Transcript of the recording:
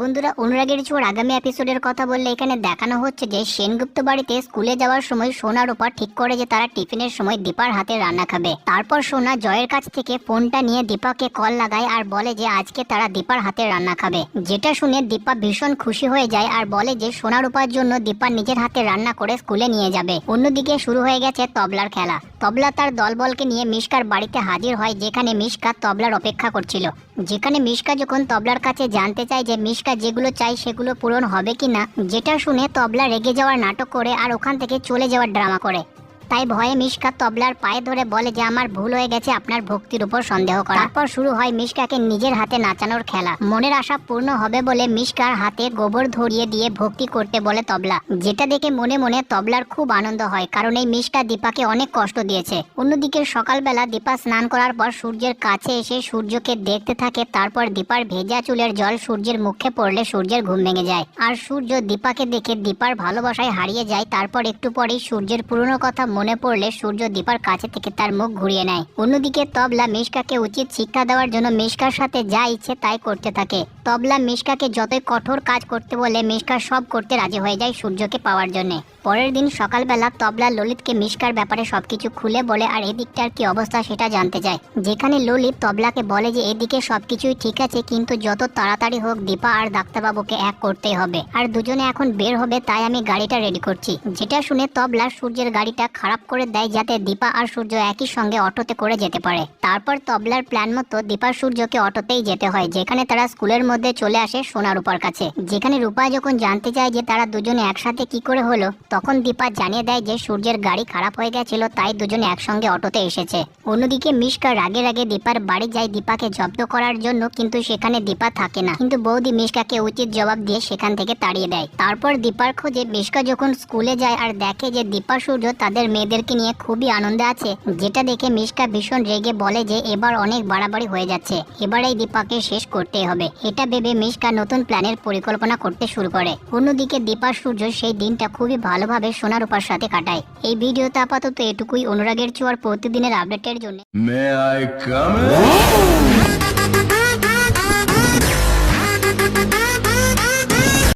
বন্ধুরা, অনুরাগের ছোঁয়ার আগামী এপিসোডের কথা বললে এখানে দেখানো হচ্ছে যে সেনগুপ্ত বাড়িতে স্কুলে যাওয়ার সময় সোনার উপর ঠিক করে যে তারা টিফিনের সময় দীপার হাতে রান্না খাবে। তারপর সোনা জয়ের কাছ থেকে ফোনটা নিয়ে দীপাকে কল লাগায় আর বলে যে আজকে তারা দীপার হাতে রান্না খাবে। যেটা শুনে দীপা ভীষণ খুশি হয়ে যায় আর বলে যে সোনার উপার জন্য দীপা নিজের হাতে রান্না করে স্কুলে নিয়ে যাবে। অন্যদিকে শুরু হয়ে গেছে তবলার খেলা। তবলা তার দলবলকে নিয়ে মিশকার বাড়িতে হাজির হয়, যেখানে মিশকা তবলার অপেক্ষা করছিল। যেখানে মিশকা যখন তবলার কাছে জানতে চায় যে মিশকা যেগুলো চাই সেগুলো পূরণ হবে কিনা, যেটা শুনে তবলা রেগে যাওয়ার নাটক করে আর ওখান থেকে চলে যাওয়ার ড্রামা করে। তাই ভয়ে মিশকা তবলার পায়ে ধরে বলে যে আমার ভুল হয়ে গেছে আপনার ভক্তির উপর সন্দেহ করা। তারপর শুরু হয় মিশকাকে নিজের হাতে নাচানোর খেলা। মনের আশা পূর্ণ হবে বলে মিশকার হাতে গোবর ধরিয়ে দিয়ে ভক্তি করতে বলে তবলা, যেটা দেখে মনে মনে তবলার খুব আনন্দ হয়, কারণ এই মিশকা দীপাকে অনেক কষ্ট দিয়েছে। অন্যদিকে সকালবেলা দীপা স্নান করার পর সূর্যের কাছে এসে সূর্যকে দেখতে থাকে। তারপর দীপার ভেজা চুলের জল সূর্যের মুখে পড়লে সূর্যের ঘুম ভেঙে যায় আর সূর্য দীপাকে দেখে দীপার ভালোবাসায় হারিয়ে যায়। তারপর একটু পরেই সূর্যের পুরনো কথা মনে পড়লে সূর্য দীপার কাছে থেকে তার মুখ ঘুরিয়ে নেয়। অন্যদিকে তবলা মিশকাকে উচিত শিক্ষা দেওয়ার জন্য মিশকার সাথে যা ইচ্ছে তাই করতে থাকে। তবলা মিশকাকে যতই কঠোর কাজ করতে বলে মিশকা সব করতে রাজি হয়ে যায় সূর্যকে পাওয়ার জন্য। পরের দিন সকালবেলা তবলা ললিতকে মিশকার ব্যাপারে সবকিছু খুলে বলে আর এদিকটার কি অবস্থা সেটা জানতে চায়। যেখানে ললিত তবলাকে বলে যে এদিকে সবকিছুই ঠিক আছে, কিন্তু যত তাড়াতাড়ি হোক দীপা আর ডাক্তারবাবুকে এক করতেই হবে, আর দুজনে এখন বের হবে, তাই আমি গাড়িটা রেডি করছি। যেটা শুনে তবলা সূর্যের গাড়িটা খারাপ করে দেয় যাতে দীপা আর সূর্য একই সঙ্গে অটোতে করে যেতে পারে। তারপর তবলার প্ল্যান মতো দীপা সূর্যকে অটোতেই যেতে হয়, যেখানে তারা স্কুলের মধ্যে চলে আসে সোনা রূপার কাছে। যেখানে রূপা যখন জানতে চায় যে তারা দুজনে একসাথে কি করে হলো, তখন দীপা জানিয়ে দেয় যে সূর্যের গাড়ি খারাপ হয়ে গেছিল, তাই দুজনে একসঙ্গে অটোতে এসেছে। অন্যদিকে মিশকা রাগে রাগে দীপার বাড়ি যায় দীপাকে জব্দ করার জন্য, কিন্তু সেখানে দীপা থাকে না। কিন্তু বৌদি মিশকাকে উচিত জবাব দিয়ে সেখান থেকে তাড়িয়ে দেয়। তারপর দীপার খোঁজে মিশকা যখন স্কুলে যায় আর দেখে যে দীপা সূর্য তাদের মেয়েদেরকে নিয়ে খুবই আনন্দে আছে, যেটা দেখে মিশকা ভীষণ রেগে বলে যে এবার অনেক বাড়াবাড়ি হয়ে যাচ্ছে, এবার এই দীপাকে শেষ করতে হবে। এটা ভেবে মিশকা নতুন প্ল্যানের পরিকল্পনা করতে শুরু করে। অন্যদিকে দীপা সূর্য সেই দিনটা খুবই ভালোভাবে সোনার উপার সাথে কাটায়। এই ভিডিওতে আপাতত এটুকুই। অনুরাগের ছোঁয়ার প্রতিদিনের আপডেটের জন্য